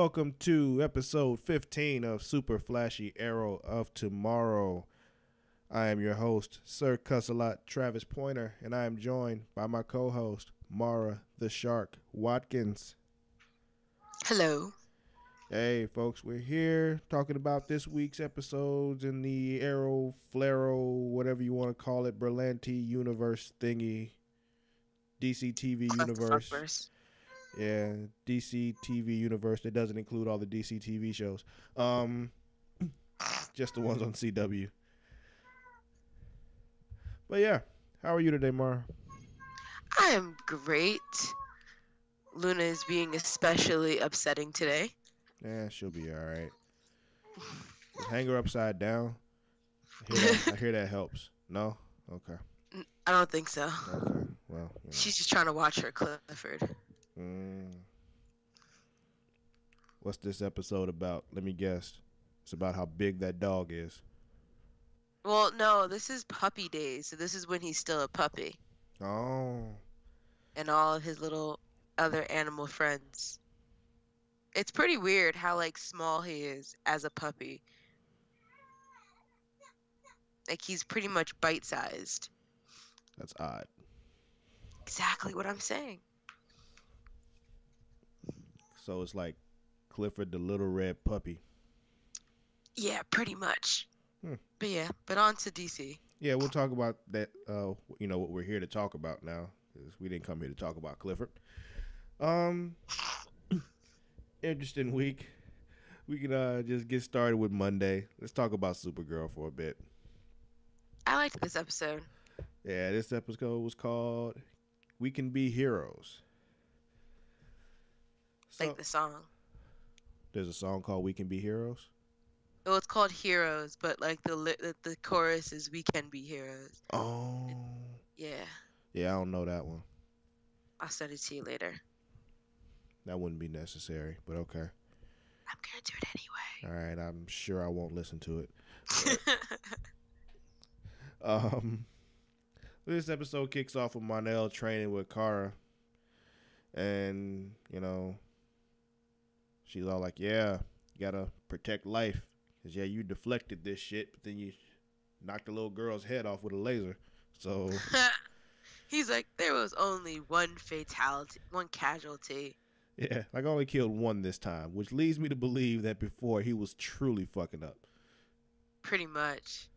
welcome to episode 15 of Super Flashy Arrow of Tomorrow. I am your host, Sir Cussalott Travis Pointer, and I am joined by my co-host, Mara the Shark Watkins. Hello. Hey, folks, we're here talking about this week's episodes in the Arrow, Flaro, whatever you want to call it, Berlanti universe thingy, DC TV universe. Yeah, DC TV universe that doesn't include all the DC TV shows. Just the ones on CW. But yeah, how are you today, Mara? I am great. Luna is being especially upsetting today. Yeah, she'll be all right. Just hang her upside down. I hear that helps. No? Okay. I don't think so. Okay. Well, She's just trying to watch her Clifford. What's this episode about? Let me guess. It's about how big that dog is. Well, no, this is puppy days, so this is when he's still a puppy. Oh. And all of his little other animal friends. It's pretty weird how, like, small he is as a puppy. Like, he's pretty much bite-sized. That's odd. Exactly what I'm saying. So it's like Clifford the little red puppy. Yeah, pretty much. But on to DC. Yeah, we'll talk about that, what we're here to talk about now. Because we didn't come here to talk about Clifford. Interesting week. We can just get started with Monday. Let's talk about Supergirl for a bit. I liked this episode. Yeah, this episode was called We Can Be Heroes. Like the song. There's a song called We Can Be Heroes? Well, it's called Heroes, but like the chorus is We Can Be Heroes. Oh. Yeah. Yeah, I don't know that one. I'll send it to you later. That wouldn't be necessary, but okay. I'm going to do it anyway. All right, I'm sure I won't listen to it. This episode kicks off with Mon-El training with Kara. And, she's all like, yeah, you got to protect life. Because, yeah, you deflected this shit, but then you knocked the little girl's head off with a laser. So he's like, there was only one casualty. Yeah, like I only killed one this time, which leads me to believe that before he was truly fucking up. Pretty much.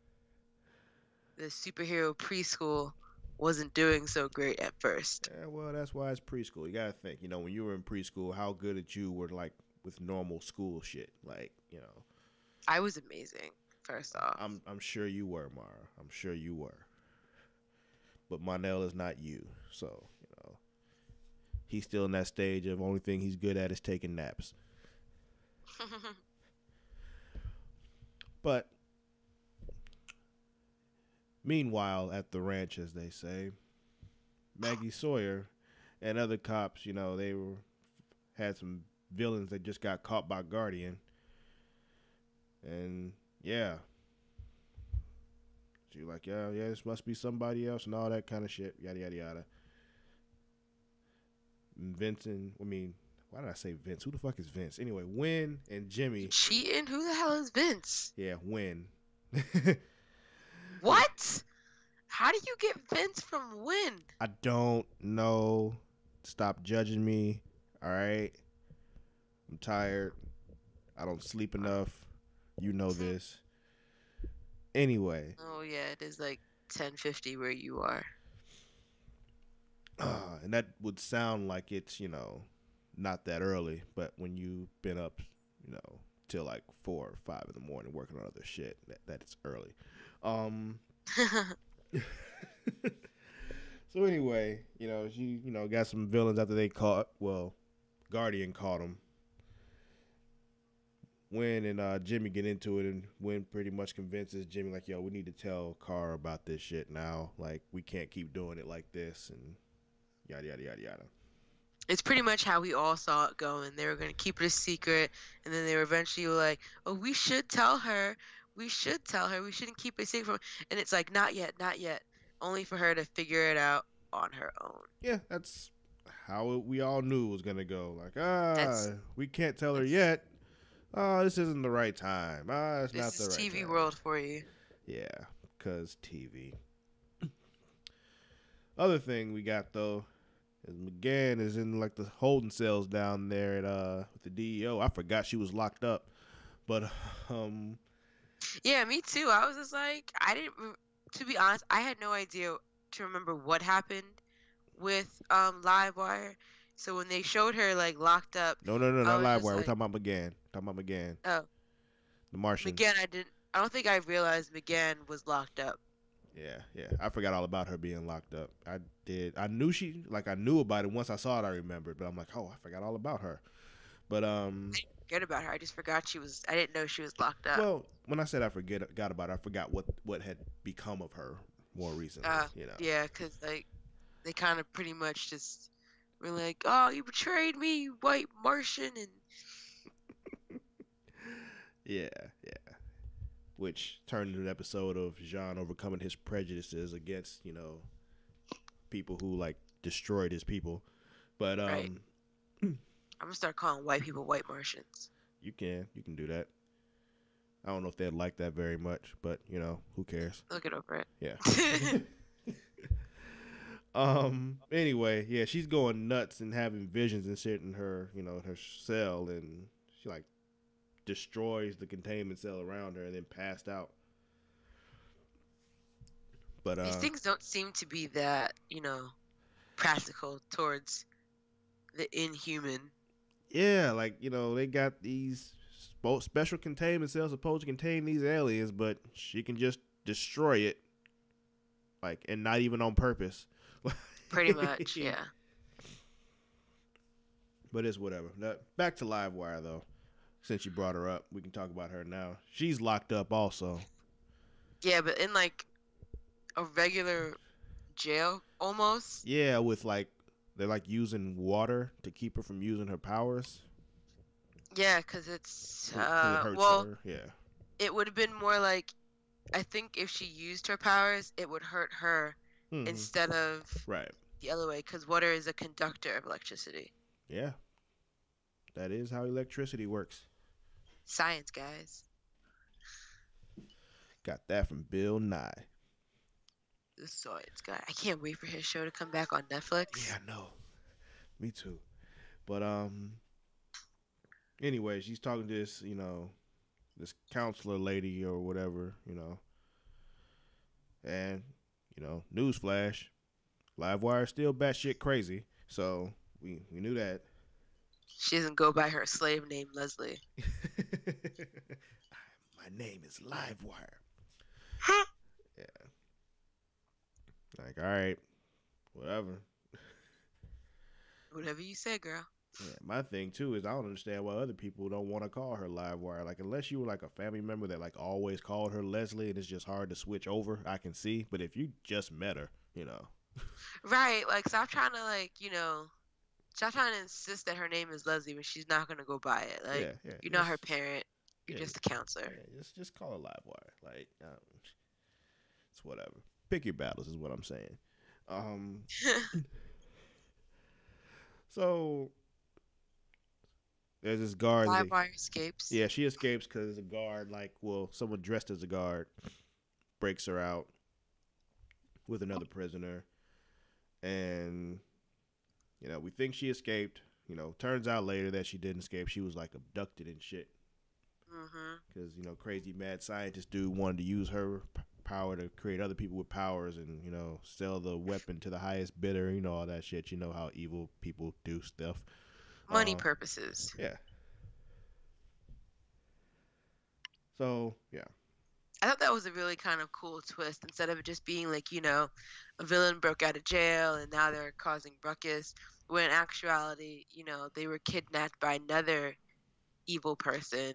The superhero preschool wasn't doing so great at first. Yeah, well, that's why it's preschool. You gotta think, when you were in preschool, how good at you were like with normal school shit. Like, I was amazing, first off. I'm sure you were, Mara. I'm sure you were. But Mon-El is not you, so he's still in that stage of only thing he's good at is taking naps. But meanwhile, at the ranch, as they say, Maggie Sawyer and other cops, they had some villains that just got caught by Guardian. And, yeah. She's like, yeah, this must be somebody else and all that kind of shit, yada, yada, yada. Why did I say Vince? Who the fuck is Vince? Anyway, Wynn and Jimmy. Cheating? Who the hell is Vince? Yeah, Wynn. What? How do you get Vince from Wynn? I don't know. Stop judging me. All right? I'm tired. I don't sleep enough. You know this. Anyway. Oh, yeah, it is like 10:50 where you are. And that would sound like it's, not that early. But when you've been up, till like 4 or 5 in the morning working on other shit, that it's early. So anyway, she, got some villains after they Guardian caught them. Wynn and Jimmy get into it, and Wynn pretty much convinces Jimmy, like, yo, we need to tell Kara about this shit now. Like, we can't keep doing it like this, and yada, yada, yada, yada. It's pretty much how we all saw it going. They were going to keep it a secret, and then they were eventually like, oh, we should tell her. We should tell her. We shouldn't keep it secret from her. And it's like, not yet, not yet. Only for her to figure it out on her own. Yeah, that's how we all knew it was gonna go. Like, That's we can't tell her that's yet. This isn't the right time. It's this not is the right TV time. world for you. Yeah, cause TV. Other thing we got though is McGann is in like the holding cells down there at with the DEO. I forgot she was locked up, but um Yeah, me too. I was just like, I didn't. To be honest, I had no idea to remember what happened with Livewire. So when they showed her like locked up, no, I not was just Livewire. We're like, talking about McGann. Talking about McGann, oh, the Martian. McGann. I didn't. I don't think I realized McGann was locked up. Yeah. I forgot all about her being locked up. I did. I knew I knew about it once I saw it. I remembered, but I'm like, oh, I forgot all about her. But I didn't forget about her. I just forgot she was. I didn't know she was locked up. well, when I said I forgot about her, I forgot what had become of her more recently. You know. Yeah, cause like they kind of pretty much just were like, oh, you betrayed me, you white Martian, and Yeah. Which turned into an episode of Jean overcoming his prejudices against people who like destroyed his people. But right. I'm gonna start calling white people white Martians. you can do that. I don't know if they'd like that very much, but who cares? Look it over it. Yeah. Anyway, yeah, she's going nuts and having visions and shit in her, her cell, and she like destroys the containment cell around her and then passed out. But These things don't seem to be that, practical towards the inhuman. yeah, like they got these special containment cells supposed to contain these aliens, but she can just destroy it, like, and not even on purpose. Pretty much, yeah. But it's whatever. Now, back to Livewire though. Since you brought her up, we can talk about her now. She's locked up also. Yeah, but in like a regular jail almost. Yeah, with like they're like using water to keep her from using her powers. Yeah, because it's Because it hurts well, her. Yeah. it would have been more like, I think if she used her powers, it would hurt her instead of right the other way, because water is a conductor of electricity. Yeah, that is how electricity works. Science, guys. Got that from Bill Nye. The science guy. I can't wait for his show to come back on Netflix. Yeah, I know. Me too. But anyway, she's talking to this, this counselor lady or whatever, and newsflash, Livewire is still batshit crazy. So we knew that. She doesn't go by her slave name, Leslie. My name is Livewire. Yeah. Like, all right, whatever. Whatever you say, girl. Yeah, my thing too is I don't understand why other people don't want to call her Livewire. Like, unless you were like a family member that like always called her Leslie, and it's just hard to switch over. I can see, but if you just met her, Right, like stop trying to stop trying to insist that her name is Leslie when she's not gonna go by it. Like you're not her parent. You're just a counselor. Yeah, just call her Livewire. Like, it's whatever. Pick your battles is what I'm saying. So there's this guard. Livewire escapes. Yeah, she escapes because a guard, someone dressed as a guard, breaks her out with another prisoner, and we think she escaped. Turns out later that she didn't escape. She was like abducted and shit. Because crazy mad scientist dude wanted to use her power to create other people with powers and sell the weapon to the highest bidder. All that shit. You know how evil people do stuff. Money purposes. Yeah. So yeah. I thought that was a really kind of cool twist. Instead of it just being like, a villain broke out of jail and now they're causing ruckus, when in actuality, they were kidnapped by another evil person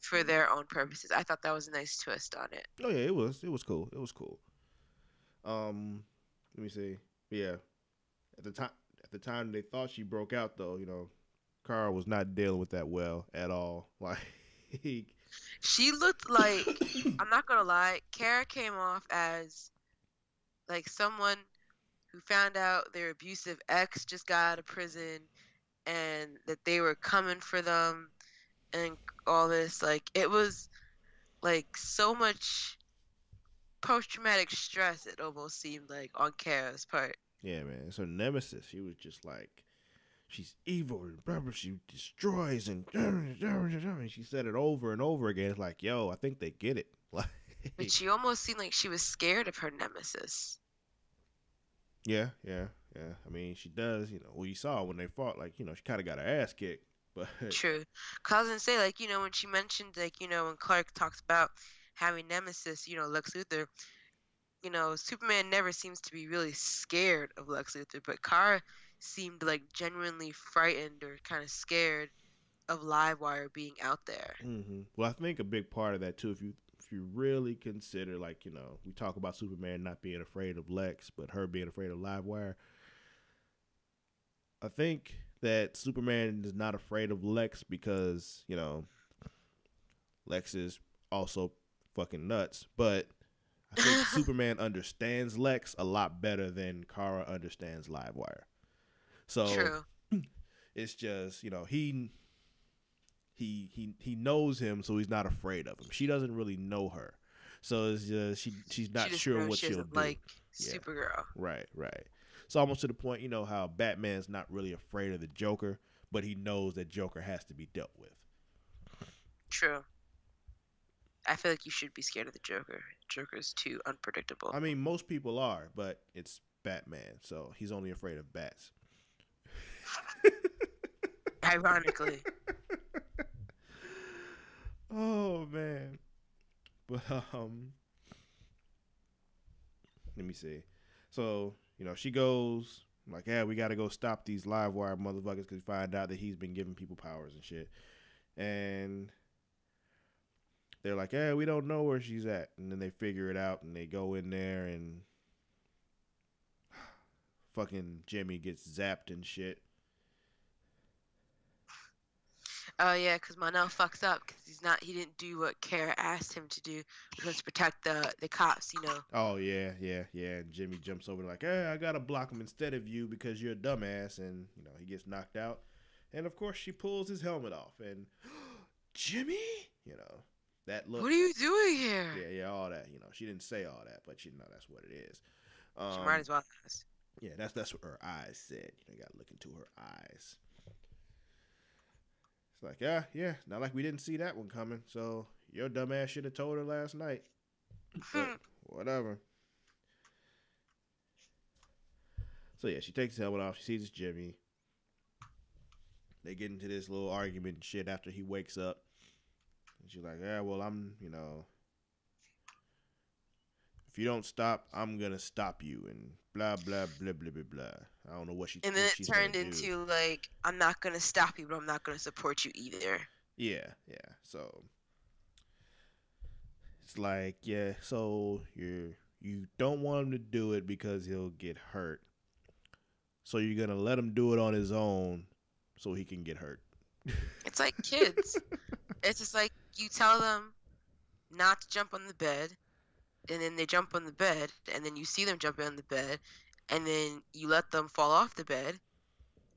for their own purposes. I thought that was a nice twist on it. Oh yeah, it was cool. It was cool. Let me see. Yeah. At the time they thought she broke out though, Carl was not dealing with that well at all. Like she looked like, I'm not gonna lie, Kara came off as like someone who found out their abusive ex just got out of prison and that they were coming for them and all this. Like, it was like so much post-traumatic stress, it almost seemed like, on Kara's part. Yeah, man. So Nemesis, she was just like, she's evil and blah, blah, she destroys and she said it over and over again. It's like, yo, I think they get it. Like, But she almost seemed like she was scared of her nemesis. yeah. I mean, she does. Well, you saw when they fought, like, she kind of got her ass kicked. But True. Cause I was gonna say, like, when she mentioned, like, when Clark talks about having nemesis, Lex Luthor, Superman never seems to be really scared of Lex Luthor, but Kara seemed like genuinely frightened or kind of scared of Livewire being out there. Well, I think a big part of that too, if you really consider, like, we talk about Superman not being afraid of Lex, but her being afraid of Livewire. I think that Superman is not afraid of Lex because Lex is also fucking nuts, but I think Superman understands Lex a lot better than Kara understands Livewire. So True. It's just, he knows him, so he's not afraid of him. She doesn't really know her, so it's just she's not sure what she'll do. Like Supergirl. Right. It's almost to the point, how Batman's not really afraid of the Joker, but he knows that Joker has to be dealt with. True. I feel like you should be scared of the Joker. Joker's too unpredictable. I mean, most people are, but it's Batman, so he's only afraid of bats. Ironically. Oh man. But let me see. So, she goes like, yeah, we got to go stop these Livewire motherfuckers because we find out that he's been giving people powers and shit. And they're like, yeah, we don't know where she's at. And then they figure it out and they go in there and fucking Jimmy gets zapped and shit. Oh yeah, because Monel fucks up because he didn't do what Kara asked him to do, which was protect the cops, Oh yeah. And Jimmy jumps over like, hey, I gotta block him instead of you because you're a dumbass, and he gets knocked out. And of course she pulls his helmet off and Jimmy, that look. What are you doing here? Yeah, all that. She didn't say all that, but that's what it is. She might as well have. Yeah, that's what her eyes said. You gotta look into her eyes. It's like, yeah, not like we didn't see that one coming. So your dumbass should have told her last night. But whatever. So yeah, she takes his helmet off. She sees it's Jimmy. They get into this little argument and shit after he wakes up. And she's like, yeah, well, I'm, if you don't stop, I'm going to stop you. And blah, blah, blah, blah, blah, blah. I don't know what she's And then it turned into, like, I'm not going to stop you, but I'm not going to support you either. Yeah. So it's like, yeah, so you don't want him to do it because he'll get hurt. So you're going to let him do it on his own so he can get hurt. It's like kids. It's just like you tell them not to jump on the bed, and then they jump on the bed, and then you see them jump on the bed, and then you let them fall off the bed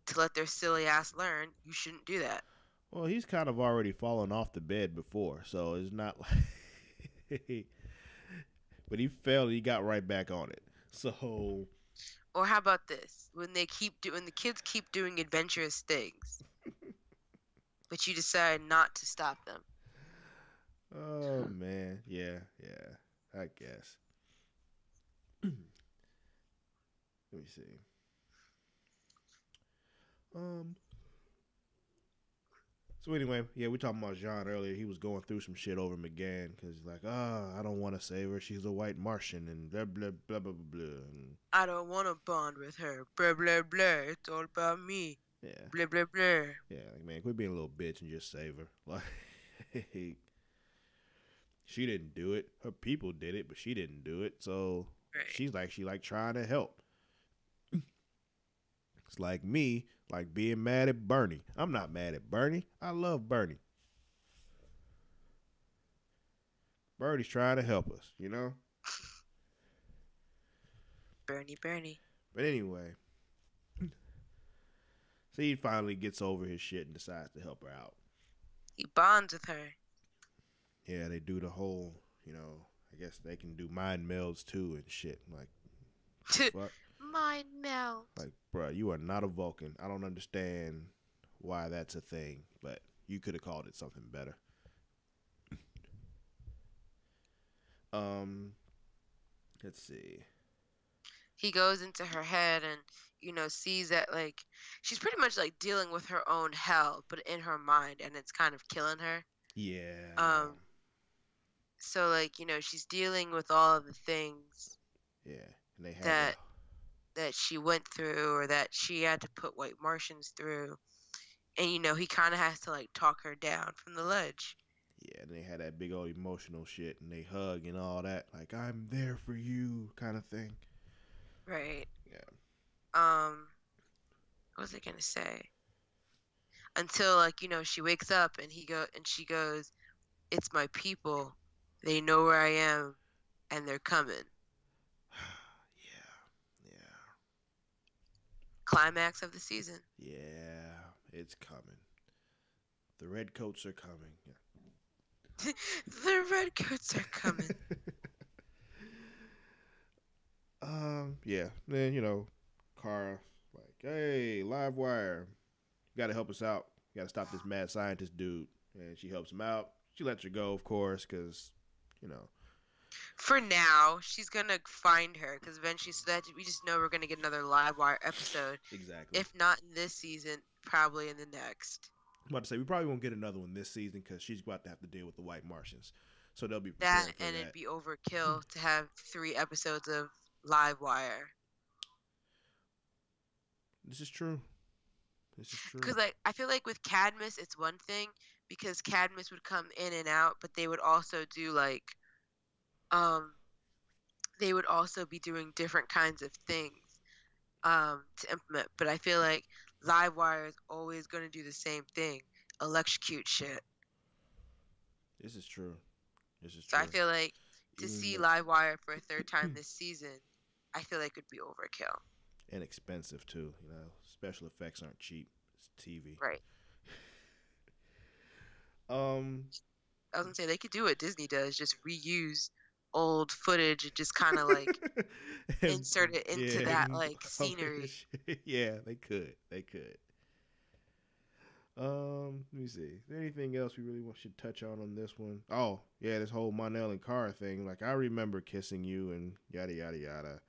to let their silly ass learn you shouldn't do that. Well, he's kind of already fallen off the bed before, so it's not like... But he fell and he got right back on it. So... Or how about this? When the kids keep doing adventurous things, but you decide not to stop them. Oh man, yeah, I guess. Let me see. So anyway, yeah, we talking about Jean earlier. He was going through some shit over McGann because he's like, I don't want to save her. She's a white Martian and blah, blah, blah, blah, blah, blah. And I don't want to bond with her. Blah, blah, blah. It's all about me. Yeah. Blah, blah, blah. Yeah, like, man, quit being a little bitch and just save her. Like, she didn't do it. Her people did it, but she didn't do it. So right. She trying to help. It's like me, like being mad at Bernie. I'm not mad at Bernie. I love Bernie. Bernie's trying to help us, Bernie. But anyway, so he finally gets over his shit and decides to help her out. He bonds with her. Yeah, they do the whole, I guess they can do mind melds too and shit. Like, the fuck? Mind meld. Like, bruh, you are not a Vulcan. I don't understand why that's a thing, but you could have called it something better. Um, let's see. He goes into her head and sees that like she's pretty much like dealing with her own hell, but in her mind, and it's kind of killing her. Yeah, So like she's dealing with all of the things yeah, and they have that she went through, or that she had to put white Martians through, and he kind of has to like talk her down from the ledge. yeah, and they had that big old emotional shit, and they hug and all that, like I'm there for you kind of thing. Right. Yeah. What was I gonna say? Until like she wakes up and she goes, "It's my people. They know where I am, and they're coming." Yeah, yeah, Climax of the season. yeah. It's coming. The redcoats are coming. The redcoats are coming. Yeah. Then Kara like, hey, live wire, you got to help us out. You got to stop this mad scientist dude, and she helps him out. She lets her go, of course, because you know. For now, she's gonna find her because eventually, so that we just know we're gonna get another live wire episode. Exactly. If not in this season, probably in the next. I'm about to say we probably won't get another one this season because she's about to have to deal with the White Martians, so they'll be That preparing for and that. it'd be overkill to have 3 episodes of live wire. This is true. This is true. Because like I feel like with Cadmus, it's one thing because Cadmus would come in and out, but they would also do like um they would also be doing different kinds of things to implement. But I feel like Livewire is always going to do the same thing, electrocute shit. This is true. This is So I true. feel like to Even see with Livewire for a third time this season, I feel like would be overkill. and expensive too. Special effects aren't cheap. It's TV. Right. Um. I was gonna say they could do what Disney does, just reuse old footage and just kind of like insert it into that like scenery. Yeah, they could. They could. Let me see. Is there anything else we really should touch on this one? Oh, yeah, this whole Monel and Cara thing. Like, I remember kissing you and yada yada yada.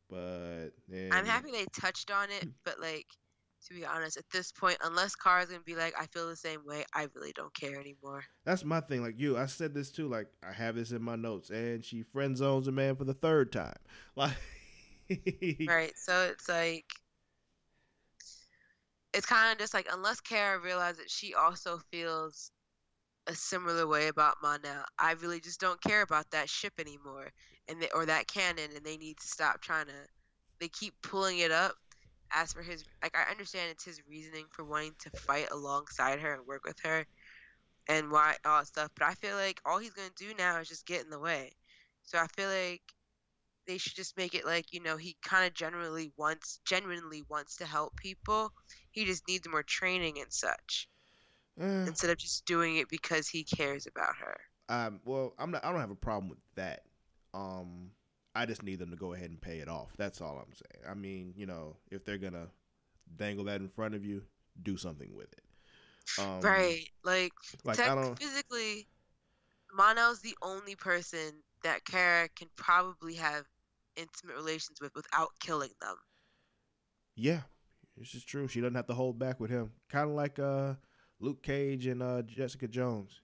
But then, I'm happy they touched on it, but like to be honest, at this point, unless Cara's gonna be like, I feel the same way, I really don't care anymore. that's my thing. Like I said this too. Like, I have this in my notes, and she friend zones a man for the third time. Like, Right. So it's like it's kind of just like unless Cara realizes that she also feels a similar way about Monel, I really just don't care about that ship anymore, or that canon, and they need to stop trying to. They keep pulling it up. As for his, like, I understand it's his reasoning for wanting to fight alongside her and work with her, and why all that stuff. But I feel like all he's gonna do now is just get in the way. So I feel like they should just make it like he kind of genuinely wants to help people. He just needs more training and such eh, instead of just doing it because he cares about her. well, I'm not. I don't have a problem with that. Um, I just need them to go ahead and pay it off. That's all I'm saying. I mean, if they're gonna dangle that in front of you, do something with it. Right. Like I don't. physically, Monel's the only person that Kara can probably have intimate relations with without killing them. Yeah, this is true. She doesn't have to hold back with him. Kind of like Luke Cage and Jessica Jones.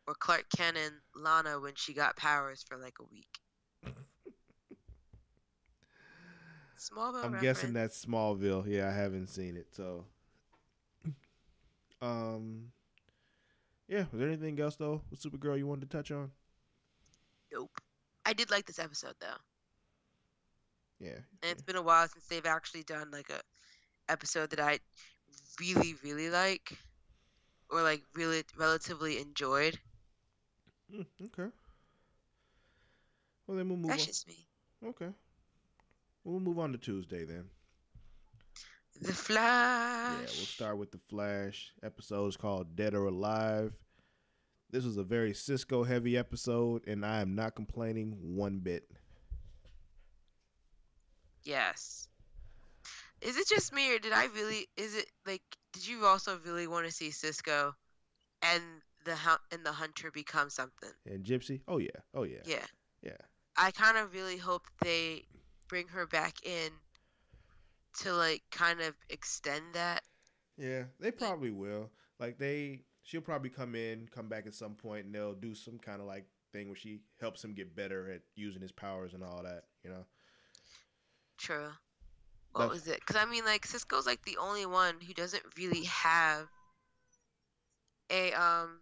Or Clark Kent and Lana when she got powers for like a week. Smallville I'm reference. guessing that's Smallville. Yeah, I haven't seen it. So, um, yeah. Was there anything else though with Supergirl you wanted to touch on? Nope. I did like this episode though. Yeah. And it's been a while since they've actually done like a episode that I really, really like, or like really relatively enjoyed. Okay. Well, then we'll move That's on. just me. Okay. We'll move on to Tuesday then. The Yeah, we'll Flash. start with the Flash. Episode is called Dead or Alive. This was a very Cisco heavy episode, and I am not complaining one bit. Yes. Is it just me, or did I really? Is it like? Did you also really want to see Cisco and the Hunter become something? And Gypsy? Oh yeah. Oh yeah. Yeah. Yeah. I kind of really hope they bring her back in to like kind of extend that. Yeah, they probably will. Like she'll probably come back at some point, and they'll do some kind of like thing where she helps him get better at using his powers and all that. You know, True. What that's was it? Because I mean, like Cisco's like the only one who doesn't really have a um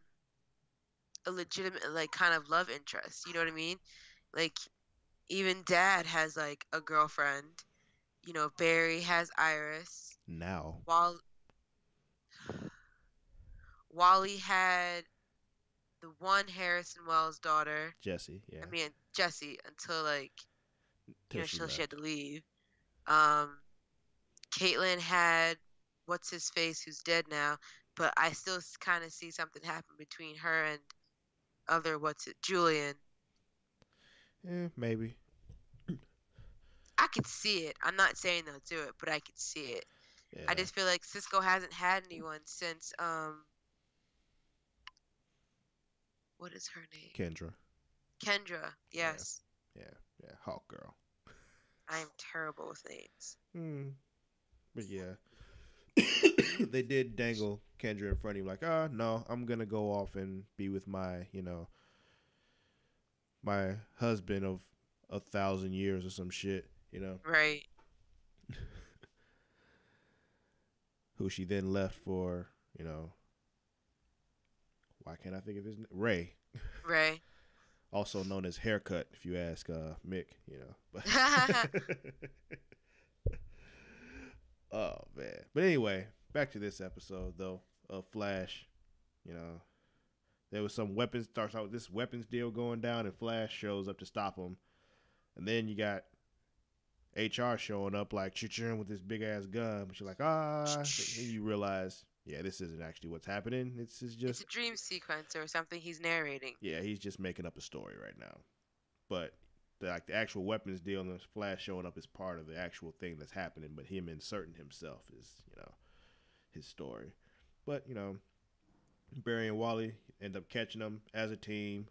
a legitimate like kind of love interest. You know what I mean? Like even Dad has like a girlfriend. You know, Barry has Iris. now While Wally had the one Harrison Wells daughter. Jesse. I Yeah, mean Jesse until like till she till she had left. to leave. Um, Caitlin had what's his face who's dead now, but I still kind of see something happen between her and other what's it Julian. Yeah, maybe. I could see it. I'm not saying they'll do it, but I could see it. I Yeah, just feel like Cisco hasn't had anyone since what is her name? Kendra. Kendra. Yeah, Yes. yeah. Hawk Girl. I am terrible with names. But yeah, they did dangle Kendra in front of him, like, no, I'm gonna go off and be with my, my husband of 1,000 years or some shit, Right. who she then left for, why can't I think of his name? Ray, Ray. also known as Haircut, if you ask Mick, But oh man. But anyway, back to this episode though of Flash. You know, there was some weapons. Starts out with this weapons deal going down, and Flash shows up to stop him. And then you got HR showing up like with this big ass gun, but you're like, and you realize, yeah, this isn't actually what's happening. It's It's just, a dream sequence or something he's narrating. yeah, he's just making up a story right now. But the actual weapons deal and the Flash showing up is part of the actual thing that's happening. But him inserting himself is, his story. But Barry and Wally end up catching them as a team.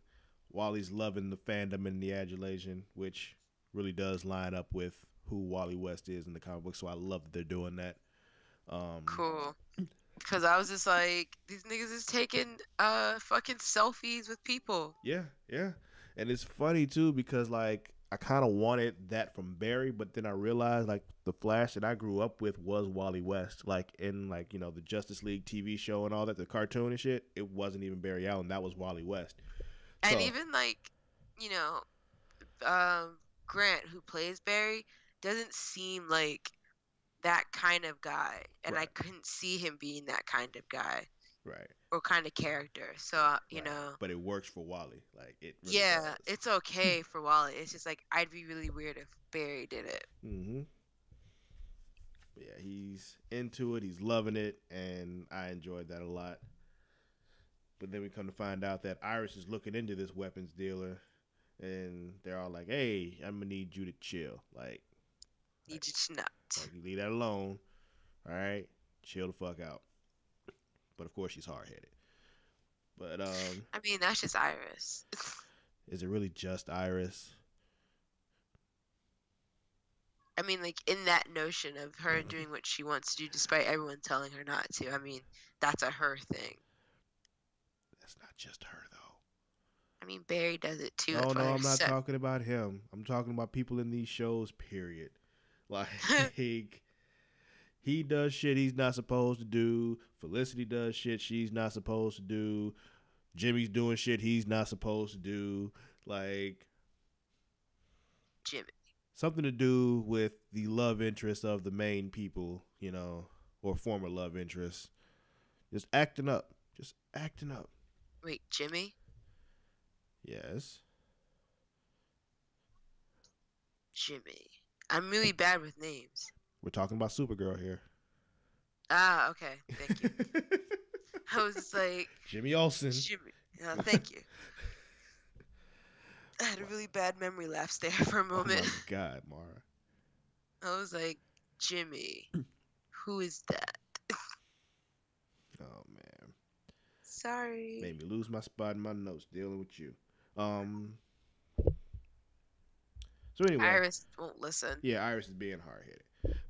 Wally's loving the fandom and the adulation, which really does line up with who Wally West is in the comic book. So I love that they're doing that. Cool. Because I was just like, these niggas is taking fucking selfies with people. Yeah, yeah. And it's funny too because like I kind of wanted that from Barry, but then I realized like the Flash that I grew up with was Wally West. Like in like the Justice League TV show and all that, the cartoon and shit. It wasn't even Barry Allen. That was Wally West. And So even like, you know, Grant, who plays Barry, doesn't seem like that kind of guy. And I right, couldn't see him being that kind of guy right, or kind of character. So, right. But it works for Wally. Like it really yeah, does. it's okay for Wally. It's just like, I'd be really weird if Barry did it. Mm-hmm. Yeah, he's into it. He's loving it, and I enjoyed that a lot. But then we come to find out that Iris is looking into this weapons dealer, and they're all like, "Hey, I'm gonna need you to chill. Need you to not. You leave that alone. All right, chill the fuck out." But of course, she's hard headed. But I mean, that's just Iris. is it really just Iris? I mean, like, in that notion of her doing what she wants to do despite everyone telling her not to. I mean, that's a her thing. That's not just her though. I mean, Barry does it too. No, That's why no, they're I'm not set. talking about him. I'm talking about people in these shows. Period. Like he does shit he's not supposed to do. Felicity does shit she's not supposed to do. Jimmy's doing shit he's not supposed to do. Like Jimmy. something to do with the love interest of the main people, or former love interest. Just acting up. Just acting up. Wait, Jimmy? Yes. Jimmy. I'm really bad with names. We're talking about Supergirl here. Ah, okay. Thank you. I was just like, Jimmy Olsen. Jimmy. Thank you. I had a really bad memory lapse there for a moment. Oh my God, Mara. I was like, Jimmy. Who is that? Oh man. Sorry. Made me lose my spot in my notes dealing with you. So anyway, Iris won't listen. yeah, Iris is being hard headed,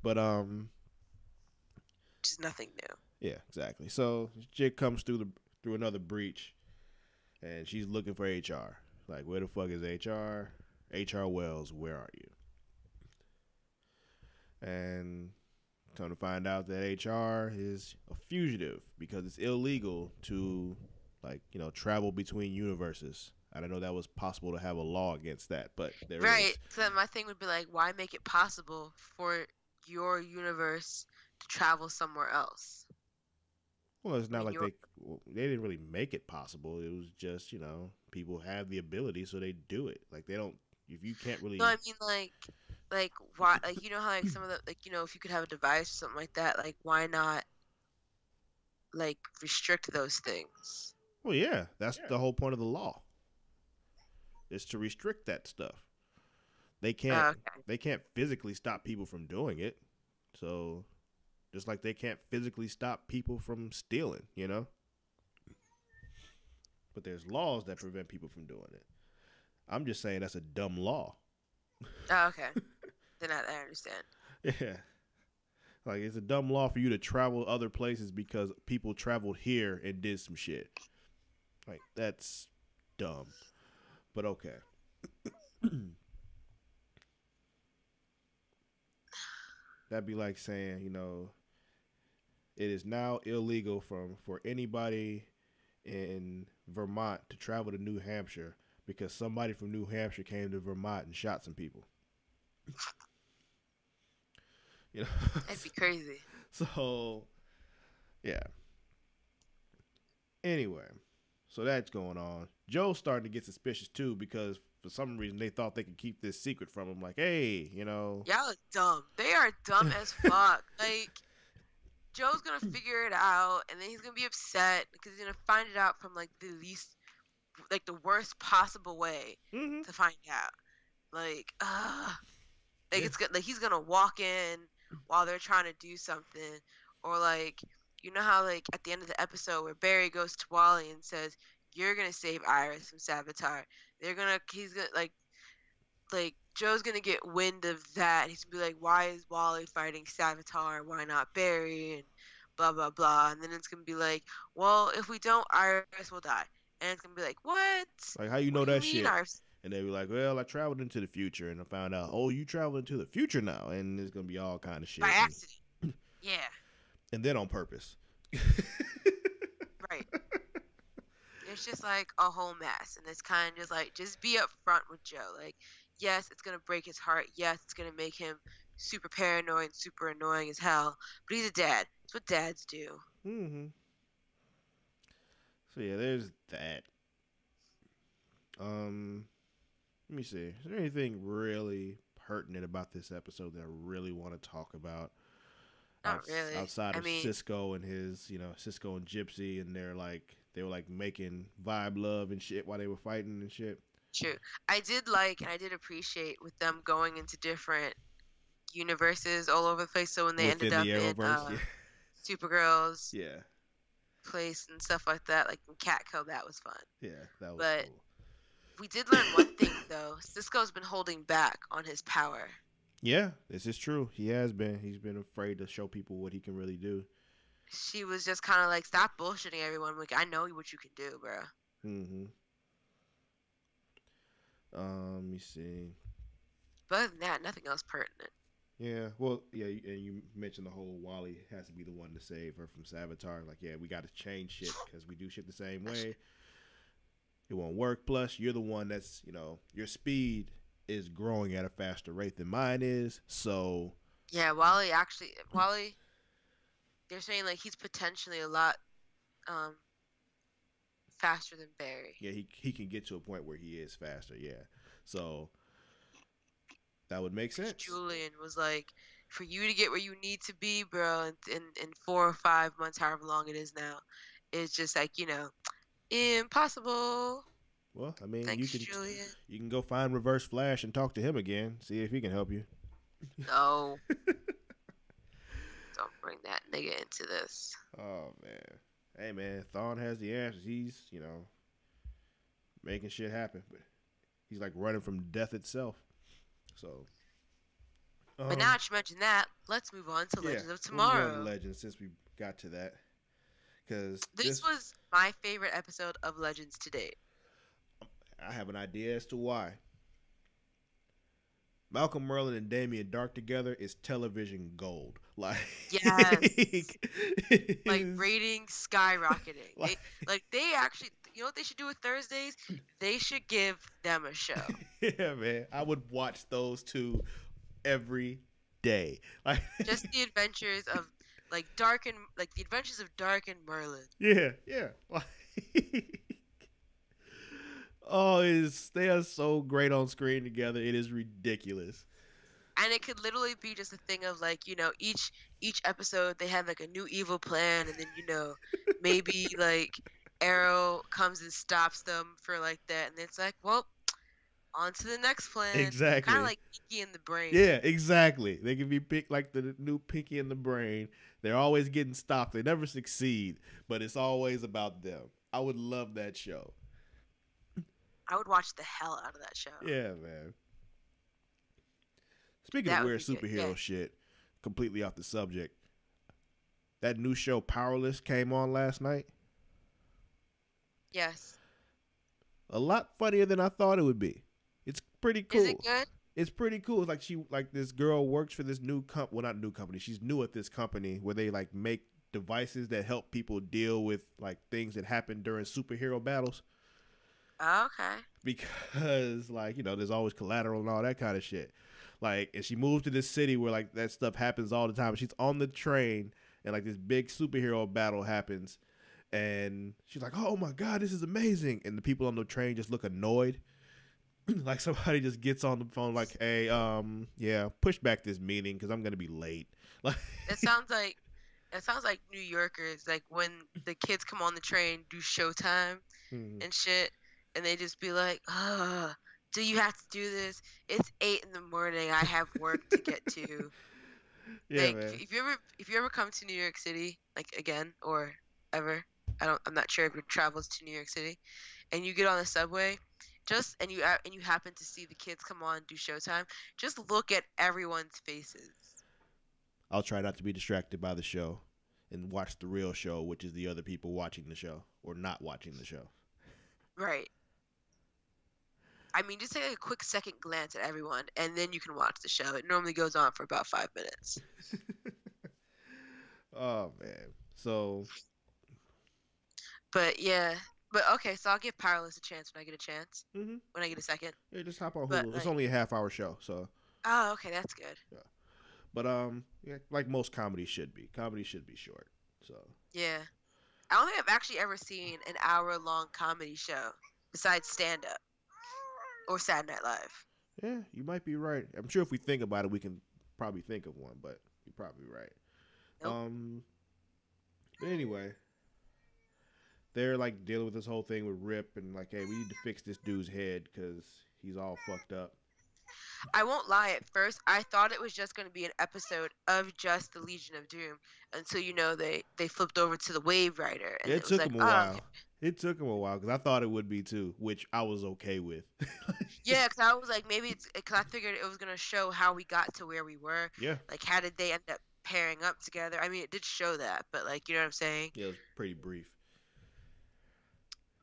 but Which is nothing new. yeah, exactly. So chick comes through another breach, and she's looking for HR. Like, where the fuck is HR? HR Wells, where are you? And come to find out that HR is a fugitive because it's illegal to, like, travel between universes. I don't know that was possible to have a law against that, but there is. Right. So my thing would be like, why make it possible for your universe to travel somewhere else? Well, it's not like they didn't really make it possible. It was just, people have the ability, so they do it. Like, they don't, if you can't really. No, I mean like why, like, how like some of the, like, if you could have a device or something like that, like why not like restrict those things? Well, yeah, that's the whole point of the law. Is to restrict that stuff. They can't they can't physically stop people from doing it. So just like they can't physically stop people from stealing, But there's laws that prevent people from doing it. I'm just saying that's a dumb law. Oh, okay. Then I understand. Yeah. Like, it's a dumb law for you to travel other places because people traveled here and did some shit. Like, that's dumb. But okay. That'd be like saying, it is now illegal for anybody in Vermont to travel to New Hampshire because somebody from New Hampshire came to Vermont and shot some people. That'd be crazy. So, yeah. Anyway, so that's going on. Joe's starting to get suspicious too because for some reason they thought they could keep this secret from him. Like, hey, Y'all are dumb. They are dumb as fuck. Like, Joe's gonna figure it out, and then he's gonna be upset because he's gonna find it out from like the worst possible way to find out. Like, it's good. Like, he's gonna walk in while they're trying to do something, or like, how like at the end of the episode where Barry goes to Wally and says, "You're gonna save Iris from Savitar." He's gonna like Joe's gonna get wind of that. He's gonna be like, "Why is Wally fighting Savitar? Why not Barry?" And blah blah blah. And then it's gonna be like, "Well, if we don't, Iris will die." And it's gonna be like, "What? Like, how you know that shit?" Iris? And they be like, "Well, I traveled into the future, and I found out, oh, you traveled into the future now, and it's gonna be all kind of shit By accident." Yeah. And then on purpose. Right. It's just like a whole mess, and it's kind of just like, just be upfront with Joe. Like, yes, it's gonna break his heart. Yes, it's gonna make him super paranoid and super annoying as hell. But he's a dad. It's what dads do. Mm-hmm. So yeah, there's that. Let me see. Is there anything really pertinent about this episode that I really want to talk about? Not really. Outside of Cisco and his, Cisco and Gypsy, and they were like making vibe love and shit while they were fighting and shit. True. I did like and I did appreciate with them going into different universes all over the place. So when they ended up in Supergirl's place and stuff like that, like in Catco, that was fun. Yeah, that was cool. We did learn one thing though. Cisco's been holding back on his power. Yeah, this is true. He has been. He's been afraid to show people what he can really do. She was just kind of like, stop bullshitting everyone. Like, I know what you can do, bro. Mm-hmm. Let me see. But other than that, nothing else pertinent. Yeah, well, yeah, and you mentioned the whole Wally has to be the one to save her from Savitar. Like, yeah, we got to change shit because we do shit the same way. It won't work. Plus, you're the one that's, your speed is growing at a faster rate than mine is. So yeah, Wally, they're saying like he's potentially a lot faster than Barry. Yeah, he can get to a point where he is faster. Yeah, so That would make Because sense. Julian was like, for you to get where you need to be, bro, in 4 or 5 months, however long it is now, it's just like, impossible. Well, I mean, Thanks, Julian. you can go find Reverse Flash and talk to him again, see if he can help you. No. Don't bring that nigga into this. Oh man. Hey man, Thawne has the answers. He's, making shit happen. But he's like running from death itself. So But now that you mentioned that, let's move on to Legends of Tomorrow. We'll move on to Legends since we got to that. Because this was my favorite episode of Legends to date. I have an idea as to why. Malcolm Merlin and Damian Dhark together is television gold. Like, yes, like ratings skyrocketing. They actually, you know what they should do with Thursdays? They should give them a show. Yeah, man, I would watch those two every day. Like, just the adventures of Dhark and the adventures of Dhark and Merlin. Yeah. Oh, they are so great on screen together. It is ridiculous. And it could literally be just a thing of each episode they have a new evil plan, and then maybe Arrow comes and stops them for that, and it's well, on to the next plan. Exactly. Kind of like Pinky in the Brain. Yeah, exactly. They can be picked like the new Pinky in the Brain. They're always getting stopped. They never succeed, but it's always about them. I would love that show. I would watch the hell out of that show. Yeah, man. Speaking of weird superhero shit, completely off the subject, that new show Powerless came on last night. Yes. A lot funnier than I thought it would be. It's pretty cool. Is it good? It's pretty cool. It's this girl works for this new company. Well, not new company. She's new at this company where they make devices that help people deal with things that happen during superhero battles. Okay. Because there's always collateral and all that kind of shit. And she moves to this city where that stuff happens all the time. She's on the train and this big superhero battle happens, and she's like, "Oh my god, this is amazing!" And the people on the train just look annoyed. Somebody just gets on the phone "Hey, yeah, push back this meeting because I'm gonna be late." It sounds like New Yorkers, when the kids come on the train, do showtime and shit, and they just be like, do you have to do this? It's 8 in the morning. I have work to get to. Yeah, man. If you ever come to New York City, again or ever, I'm not sure if your travels to New York City, and you get on the subway, and you happen to see the kids come on and do showtime, just look at everyone's faces. I'll try not to be distracted by the show and watch the real show, which is the other people watching the show or not watching the show. Right. I mean, just take a quick second glance at everyone, and then you can watch the show. It normally goes on for about 5 minutes. Oh, man. So. But, yeah. But, okay, so I'll give Powerless a chance when I get a chance. Mm-hmm. When I get a second. Yeah, just hop on Hulu. It's only a half-hour show, so. Oh, okay, that's good. Yeah. But, like most comedies should be. Comedy should be short, so. Yeah. I don't think I've actually ever seen an hour-long comedy show besides stand-up. Or Saturday Night Live. Yeah, you might be right. I'm sure if we think about it, we can probably think of one, but you're probably right. Nope. But anyway, they're dealing with this whole thing with Rip and hey, we need to fix this dude's head because he's all fucked up. I won't lie, at first, I thought it was just going to be an episode of just the Legion of Doom until, they flipped over to the Wave Rider. And it took them a while. It took them a while because I thought it would be too, which I was okay with. Yeah, because I was maybe it's because I figured it was going to show how we got to where we were. Yeah. How did they end up pairing up together? I mean, it did show that, but you know what I'm saying? Yeah, it was pretty brief.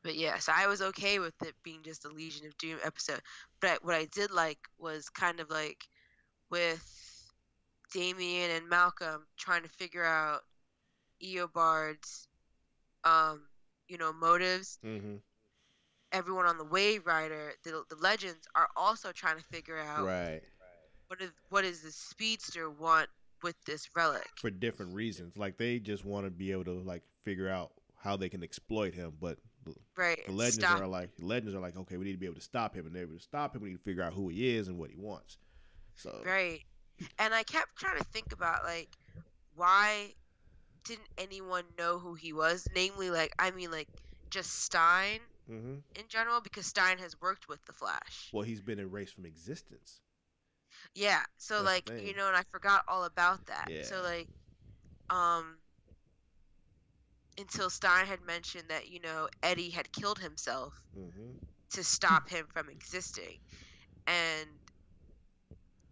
But yeah, so I was okay with it being just a Legion of Doom episode. But what I did like was kind of with Damien and Malcolm trying to figure out Eobard's, motives. Mm-hmm. Everyone on the Wave Rider, the Legends, are also trying to figure out what does the Speedster want with this relic for different reasons. They just want to be able to figure out how they can exploit him, but the Legends are okay, we need to be able to stop him, and they're able to stop him. We need to figure out who he is and what he wants. So, Right. And I kept trying to think about like why didn't anyone know who he was? Namely, like I mean, like just Stein hmm in general, because Stein has worked with the Flash. well, he's been erased from existence. Yeah. So That's the like thing. and I forgot all about that. So Yeah. like um until Stein had mentioned that Eddie had killed himself hmm to stop him from existing, and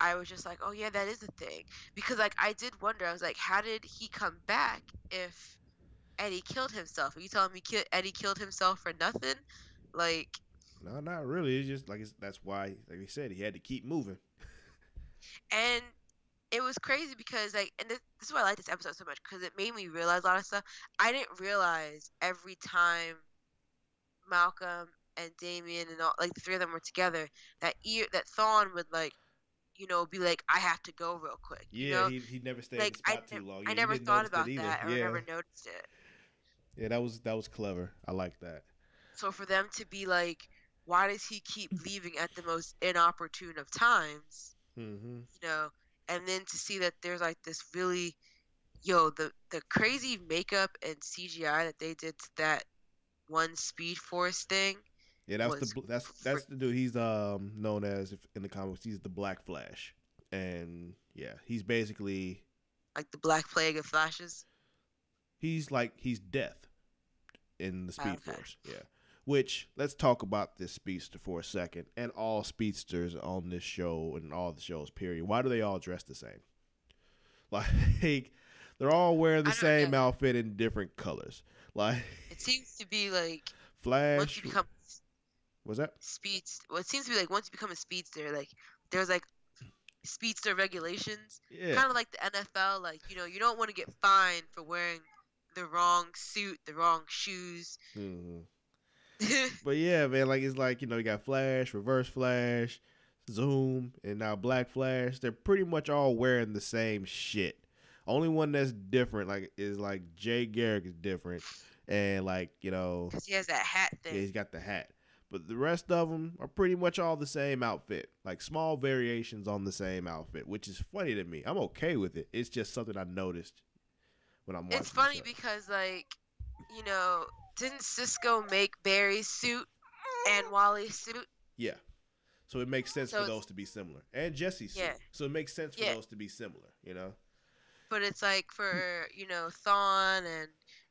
I was just like, oh yeah, that is a thing. Because like I did wonder, I was like, how did he come back if Eddie killed himself? Are you telling me Eddie killed himself for nothing? Like, No, not really. It's just like that's why, like we said, he had to keep moving. and it was crazy because like, and this is why I like this episode so much because it made me realize a lot of stuff. I didn't realize every time Malcolm and Damien and all like the three of them were together that Thawne would like be like, I have to go real quick, Yeah, he never stayed in the Like spot too long. I Yeah, you never didn't thought notice that about either. that or Yeah, never noticed it. yeah, that was clever. I like that. So for them to be like, why does he keep leaving at the most inopportune of times? hmm You know, and then to see that there's like this really the crazy makeup and CGI that they did to that one Speed Force thing Yeah, that's the was that's the dude. He's known as, if in the comics, he's the Black Flash, and yeah, he's basically like the Black Plague of Flashes. he's death in the Oh, Speed okay. Force. Yeah. Which, let's talk about this speedster for a second, and all speedsters on this show and all the shows. Period. Why do they all dress the same? Like, they're all wearing the I don't same know. outfit in different colors. Like, It seems to be like once you Flash, become was that? well, it seems to be like once you become a speedster, like there's like speedster regulations, Yeah. kind of like the NFL. Like you don't want to get fined for wearing the wrong suit, the wrong shoes. hmm But yeah, man, like, it's like, you got Flash, Reverse Flash, Zoom, and now Black Flash. They're pretty much all wearing the same shit. Only one that's different, like, is like Jay Garrick is different, and like, Because he has that hat yeah, thing. he's got the hat. But the rest of them are pretty much all the same outfit, like small variations on the same outfit, which is funny to me. I'm okay with it. It's just something I noticed when I'm It's watching the funny show. because like you know, didn't Cisco make Barry's suit and Wally's suit? Yeah. So it makes sense So for it's those to be similar. And Jesse's yeah, suit. So it makes sense for yeah. those to be similar. But it's like for Thawne and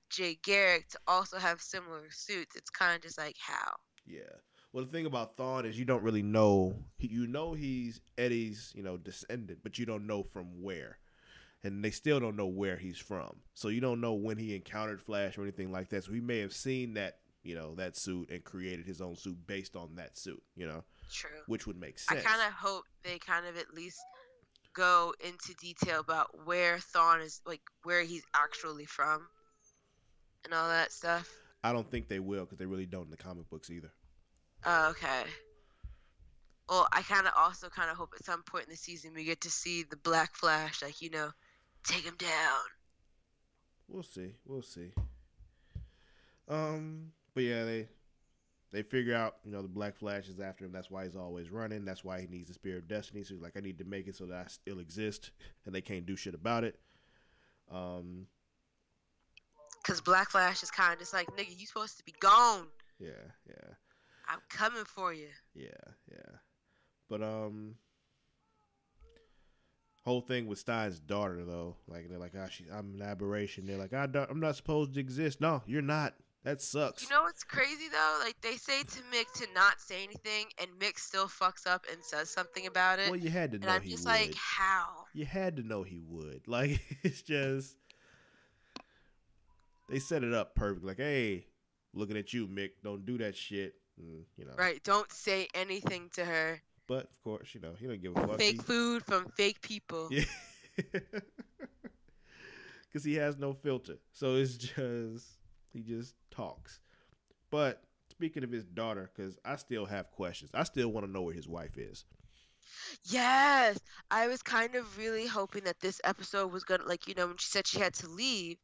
Jay Garrick to also have similar suits. It's kind of just like how. Yeah. Well, the thing about Thawne is you don't really know. You know he's Eddie's, descendant, but you don't know from where. And they still don't know where he's from. So you don't know when he encountered Flash or anything like that. So he may have seen that suit and created his own suit based on that suit, True. which would make I sense. kind of hope they kind of at least go into detail about where Thawne is, like where he's actually from, and all that stuff. I don't think they will because they really don't in the comic books either. Oh, okay. Well, I kind of also kind of hope at some point in the season we get to see the Black Flash, like take him down. We'll see. We'll see. But yeah, they figure out, the Black Flash is after him. That's why he's always running. That's why he needs the Spear of Destiny. So he's like, I need to make it so that I still exist, and they can't do shit about it. Cause Black Flash is kind of just like, nigga, you supposed to be gone. Yeah, yeah, I'm coming for you. yeah, yeah. But whole thing with Stein's daughter though, like they're like, I'm an aberration. They're like, I'm not supposed to exist. No, you're not. That sucks. You know what's crazy though? Like they say to Mick to not say anything, and Mick still fucks up and says something about it. Well, you had to And know I'm he just would. like, how? You had to know he would. Like, it's just they set it up perfect. Like, hey, looking at you, Mick. Don't do that shit. Right? Don't say anything to her. But of course, he don't give a fuck. Fake food from fake people. Yeah. Because he has no filter. So it's just, he just talks. But speaking of his daughter, because I still have questions. I still want to know where his wife is. Yes, I was kind of really hoping that this episode was gonna, like, when she said she had to leave,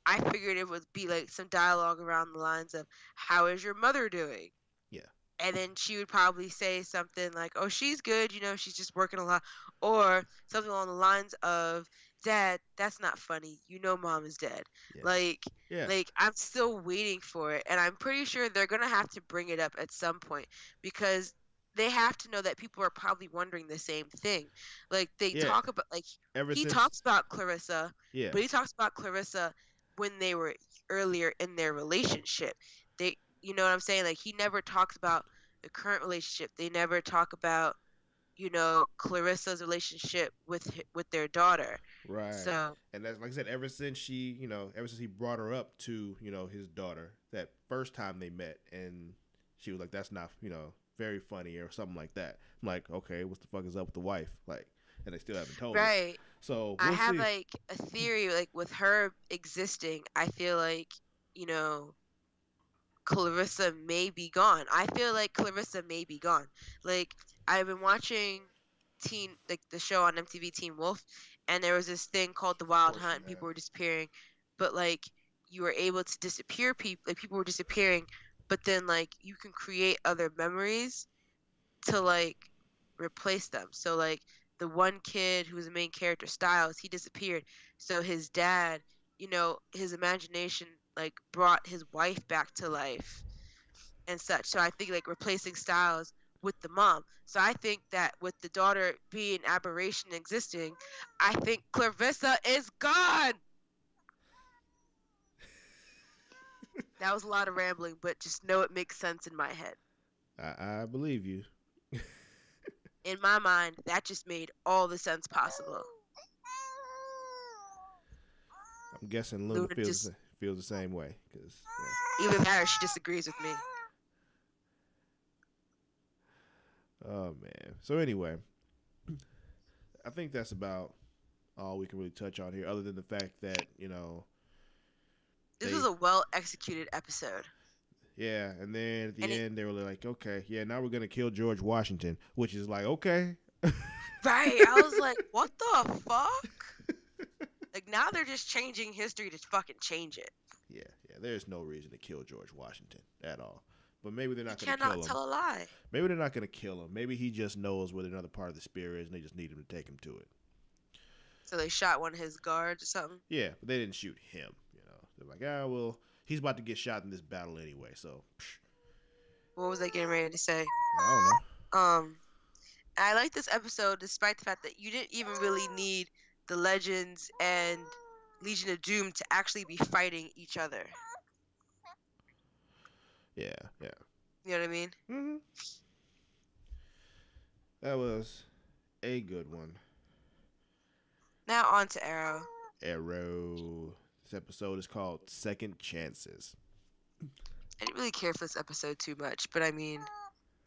I figured it would be like some dialogue around the lines of, "How is your mother doing?" Yeah. and then she would probably say something like, "Oh, she's good, she's just working a lot," or something along the lines of, "Dad, that's not funny. Mom is dead." Yeah. Like, Yeah. I'm still waiting for it, and I'm pretty sure they're gonna have to bring it up at some point because they have to know that people are probably wondering the same thing. Like they Yeah. talk about, like Ever he since. talks about Clarissa, Yeah. but he talks about Clarissa when they were earlier in their relationship. You know what I'm saying? Like he never talks about the current relationship. They never talk about, Clarissa's relationship with their daughter. Right. So And that's like I said, ever since he brought her up to, his daughter, that first time they met, and she was like, "That's not, very funny," or something like that. I'm like, okay, what the fuck is up with the wife? Like, and they still haven't told us. right. So I we'll have see. like a theory, like with her existing, I feel like, you know, Clarissa may be gone. I feel like Clarissa may be gone. Like I've been watching like the show on MTV Teen Wolf, and there was this thing called the Of Wild course Hunt, you and have. people were disappearing, but like you were able to disappear people, like people were disappearing, but then like you can create other memories to like replace them. So like the one kid who was the main character, Styles, he disappeared. So his dad, his imagination like brought his wife back to life and such. So I think like replacing Styles with the mom. So I think that with the daughter being aberration existing, I think Clarissa is gone. That was a lot of rambling, but just know it makes sense in my head. I believe you. In my mind, that just made all the sense possible. I'm guessing Luna Luna feels just feels the same way, because either that or she disagrees with me. oh man. So anyway, I think that's about all we can really touch on here, other than the fact that This they was a well executed episode. yeah, and then at the And end they were like, okay, yeah, now we're gonna kill George Washington, which is like, okay. right, I was like, what the fuck? Like now they're just changing history to fucking change it. Yeah, there's no reason to kill George Washington at all. But maybe they're You not gonna cannot kill him. tell a lie. Maybe they're not gonna kill him. Maybe he just knows where another part of the spear is, and they just need him to take him to it. So they shot one of his guards or something. Yeah, but they didn't shoot him. They're like, well, he's about to get shot in this battle anyway. So, What was I getting ready to say? I don't know. I like this episode despite the fact that you didn't even really need the Legends and Legion of Doom to actually be fighting each other. Yeah. You know what I mean? Mm-hmm. That was a good one. Now on to Arrow. Arrow. This episode is called Second Chances. I didn't really care for this episode too much, but I mean,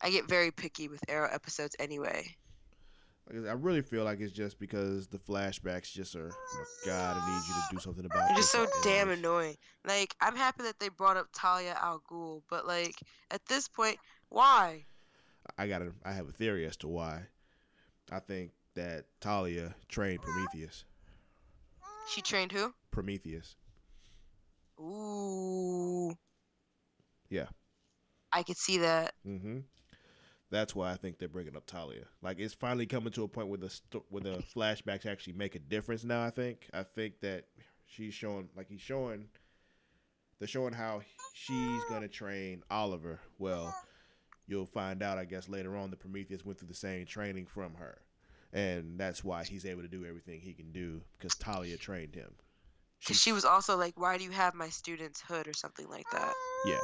I get very picky with Arrow episodes anyway. I really feel like it's just because the flashbacks just are, oh my God, I need you to do something about They're this. just so damn annoying. Like, I'm happy that they brought up Talia al Ghul, but like, at this point, why? I have a theory as to why. I think that Talia trained Prometheus. She trained who? Prometheus. Ooh. Yeah. I could see that. Mm-hmm. That's why I think they're bringing up Talia. Like, it's finally coming to a point where the flashbacks actually make a difference now. I think that she's showing, like they're showing how she's gonna train Oliver. Well, you'll find out, I guess, later on that Prometheus went through the same training from her, and that's why he's able to do everything he can do, because Talia trained him. Because she was also like, why do you have my student's hood or something like that? Yeah.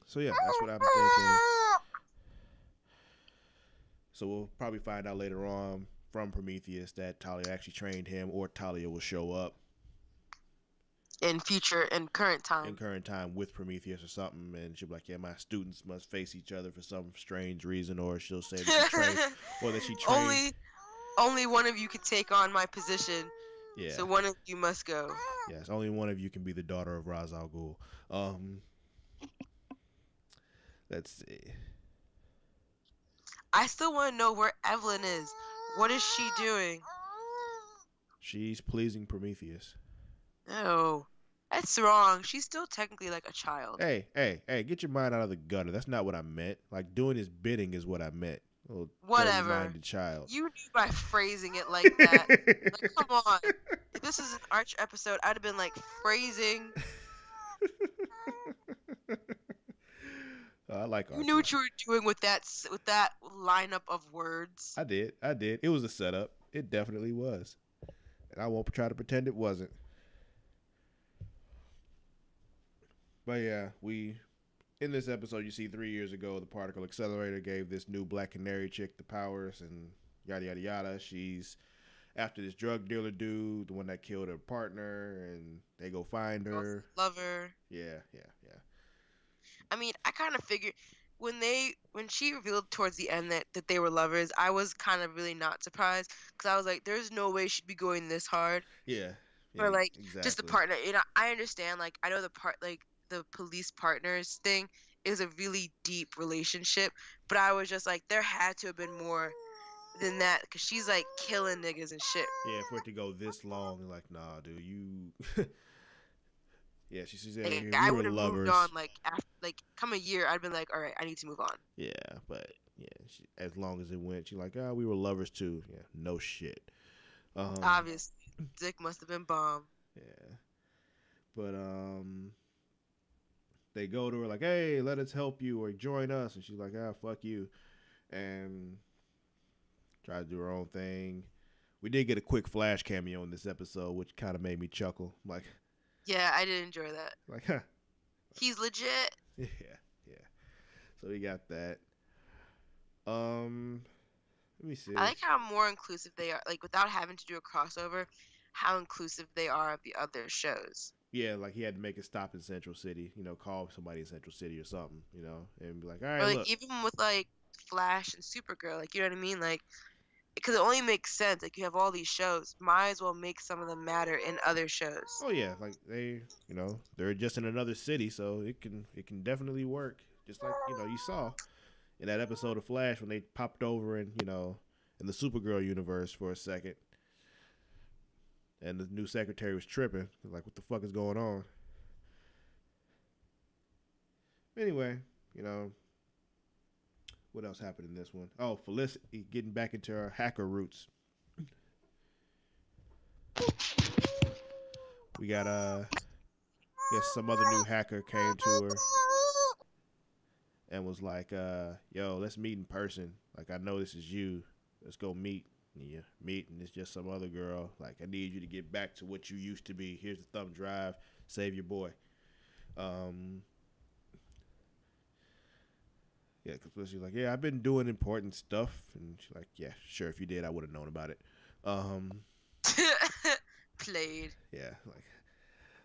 So yeah, that's what I'm thinking. So we'll probably find out later on from Prometheus that Talia actually trained him, or Talia will show up in current time. In current time with Prometheus or something, and she'll be like, yeah, my students must face each other for some strange reason, or she'll say that she trained. Only one of you could take on my position. Yeah. So one of you must go. Yes, only one of you can be the daughter of Ra's al Ghul. Let's see. I still want to know where Evelyn is. What is she doing? She's pleasing Prometheus. Oh. That's wrong. She's still technically like a child. Hey, get your mind out of the gutter. That's not what I meant. Like, doing his bidding is what I meant. Little Whatever. dirty-minded child. You knew by phrasing it like that. Like, come on. If this is an Arch episode, I'd have been like, phrasing. I like You Arch. knew what you were doing with that lineup of words. I did. It was a setup. It definitely was. And I won't try to pretend it wasn't. But yeah, in this episode, you see 3 years ago, the particle accelerator gave this new Black Canary chick the powers and yada, yada, yada. She's after this drug dealer dude, the one that killed her partner, and they go find her. Lover. Yeah. I mean, I kind of figured when she revealed towards the end that they were lovers, I was kind of really not surprised because I was like, there's no way she'd be going this hard. Yeah. Or like exactly. just the partner. You know, I understand. Like I know the police partners thing is a really deep relationship, but I was just like, there had to have been more than that because she's like killing niggas and shit. Yeah, for it to go this long, like, nah, dude, you. Yeah, she said Like, we I were would have lovers. moved on like after come a year. I'd been like, all right, I need to move on. Yeah, but yeah, as long as it went, she's like, we were lovers too. Yeah, no shit. Obviously, dick must have been bomb. Yeah, but they go to her like, hey, let us help you or join us, and she's like, fuck you, and try to do her own thing. We did get a quick Flash cameo in this episode, which kind of made me chuckle. Like, yeah, I did enjoy that. Like, he's legit. Yeah. So we got that. Let me see. I like how more inclusive they are, like without having to do a crossover, how inclusive they are of the other shows. Yeah, like he had to make a stop in Central City, call somebody in Central City or something, and be like, all right, Or like look. even with like Flash and Supergirl, like you know what I mean, like because it only makes sense. Like you have all these shows, might as well make some of them matter in other shows. Oh yeah, like they're just in another city, so it can definitely work. Just like you saw in that episode of Flash when they popped over in in the Supergirl universe for a second, and the new secretary was tripping, like what the fuck is going on? Anyway, what else happened in this one? Oh, Felicity getting back into her hacker roots. We got some other new hacker came to her and was like, yo, let's meet in person. Like, I know this is you. Let's go meet. And you meet, and it's just some other girl. Like, I need you to get back to what you used to be. Here's the thumb drive. Save your boy. Yeah, because she's like, yeah, I've been doing important stuff. And she's like, yeah, sure, if you did, I would have known about it. Played. Yeah, like,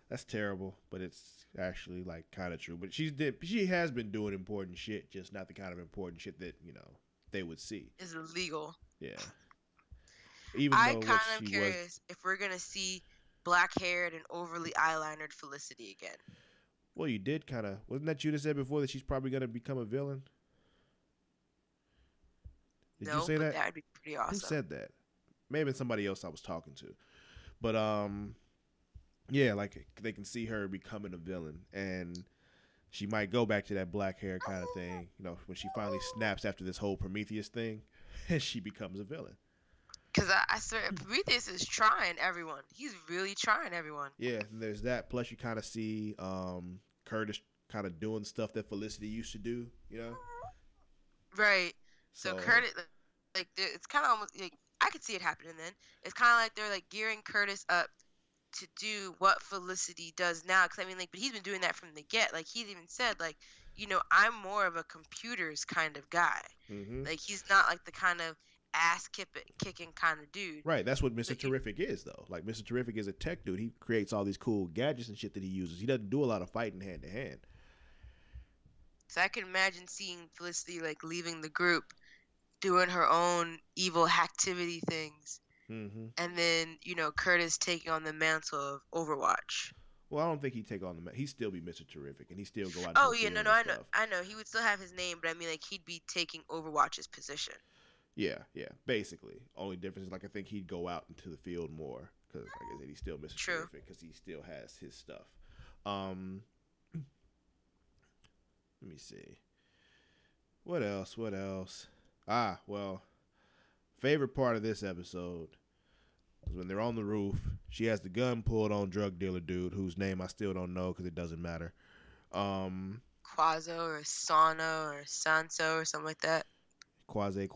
that's terrible, but it's actually, like, kind of true. But she has been doing important shit, just not the kind of important shit that, they would see. Is illegal. Yeah. Even I though kind of am curious if we're going to see black-haired and overly eyelinered Felicity again. Well, you did kind of... Wasn't that you that said before that she's probably going to become a villain? Did you say that? That would be pretty awesome. Who said that? Maybe somebody else I was talking to. But, yeah, like, they can see her becoming a villain. And she might go back to that black hair kind of thing, when she finally snaps after this whole Prometheus thing, and she becomes a villain. Because I swear, Prometheus is trying everyone. He's really trying everyone. Yeah, and there's that. Plus, you kind of see Curtis kind of doing stuff that Felicity used to do, Right. So Curtis, like, it's kind of almost like I could see it happening. Then it's kind of like they're like gearing Curtis up to do what Felicity does now. Because I mean, like, but he's been doing that from the get. Like he's even said, like, I'm more of a computers kind of guy. Mm-hmm. Like he's not like the kind of ass kicking kind of dude. Right. That's what Mr. Terrific is, though. Like Mr. Terrific is a tech dude. He creates all these cool gadgets and shit that he uses. He doesn't do a lot of fighting hand to hand. So I can imagine seeing Felicity like leaving the group, doing her own evil hacktivity things. Mm-hmm. And then, Curtis taking on the mantle of Overwatch. Well, I don't think he'd take on he'd still be Mr. Terrific, and he'd still go out. Oh yeah, no, I know. He would still have his name, but I mean, like, he'd be taking Overwatch's position. Yeah, basically. Only difference is, like, I think he'd go out into the field more because, like I said, he's still Mr. Terrific because he still has his stuff. Um, let me see. What else? What else? Ah, well, favorite part of this episode is when they're on the roof. She has the gun pulled on drug dealer dude, whose name I still don't know because it doesn't matter. Quaso or Sano or Sanso or something like that. Quasi,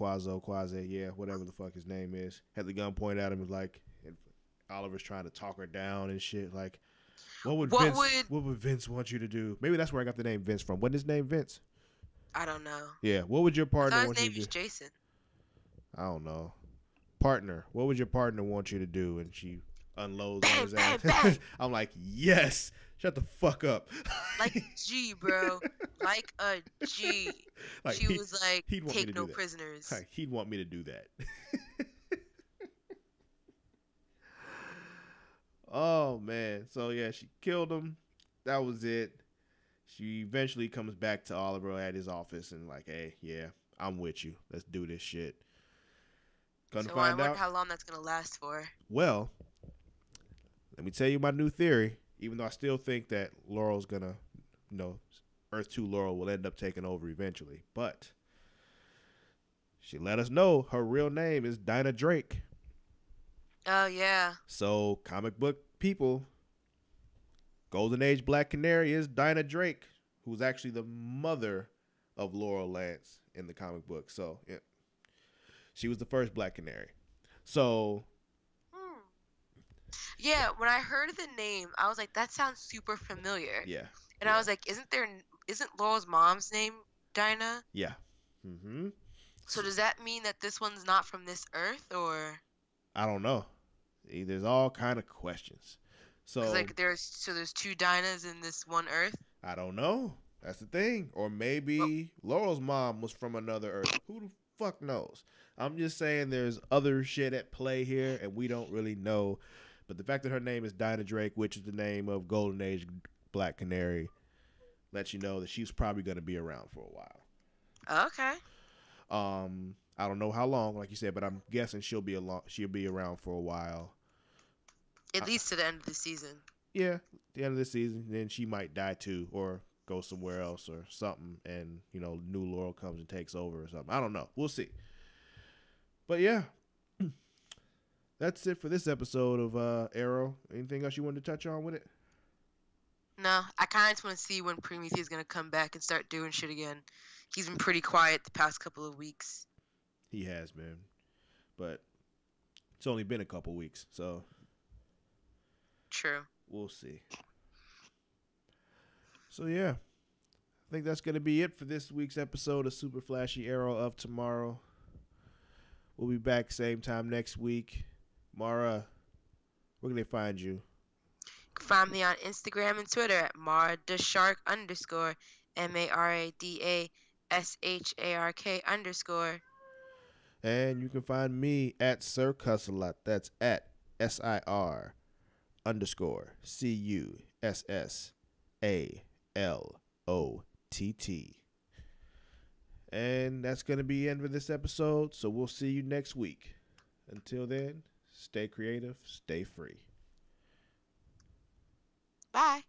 yeah, whatever the fuck his name is. Had the gun pointed at him, was like, and Oliver's trying to talk her down and shit. Like, what would Vince want you to do? Maybe that's where I got the name Vince from. Wasn't his name Vince? I don't know. Yeah, what would your partner want you to do? His name is Jason. I don't know. Partner, what would your partner want you to do? And she unloads on his ass. Bang. I'm like, yes. Shut the fuck up. Like a G, bro. Like a G. Like she was like, take no prisoners. Like, he'd want me to do that. Oh, man. So, yeah, she killed him. That was it. She eventually comes back to Oliver at his office and like, hey, yeah, I'm with you. Let's do this shit. Gonna find out. I wonder how long that's going to last for. Well, let me tell you my new theory. Even though I still think that Laurel's going to, Earth 2 Laurel will end up taking over eventually. But she let us know her real name is Dinah Drake. Oh, yeah. So, comic book people, Golden Age Black Canary is Dinah Drake, who's actually the mother of Laurel Lance in the comic book. So, yeah. She was the first Black Canary. So... Yeah, when I heard the name, I was like, that sounds super familiar. Yeah. And I was like, isn't Laurel's mom's name Dinah? Yeah. Mm-hmm. So does that mean that this one's not from this Earth, or? I don't know. There's all kind of questions. So like there's two Dinahs in this one Earth? I don't know. That's the thing. Or maybe Laurel's mom was from another Earth. Who the fuck knows? I'm just saying there's other shit at play here, and we don't really know. But the fact that her name is Dinah Drake, which is the name of Golden Age Black Canary, lets you know that she's probably going to be around for a while. Okay. I don't know how long, like you said, but I'm guessing she'll be around for a while. At least to the end of the season. Yeah, the end of the season. Then she might die too, or go somewhere else or something, and new Laurel comes and takes over or something. I don't know. We'll see. But yeah. That's it for this episode of Arrow. Anything else you wanted to touch on with it? No, I kind of just want to see when Prometheus is going to come back and start doing shit again. He's been pretty quiet the past couple of weeks. He has been. But it's only been a couple weeks, so. True. We'll see. So, yeah. I think that's going to be it for this week's episode of Super Flashy Arrow of Tomorrow. We'll be back same time next week. Mara, where can they find you? You can find me on Instagram and Twitter at MaraDashark_, MARADASHARK_. And you can find me at Sir Cussalott. That's at SIR_CUSSALOTT. And that's going to be the end of this episode. So we'll see you next week. Until then, stay creative, stay free. Bye.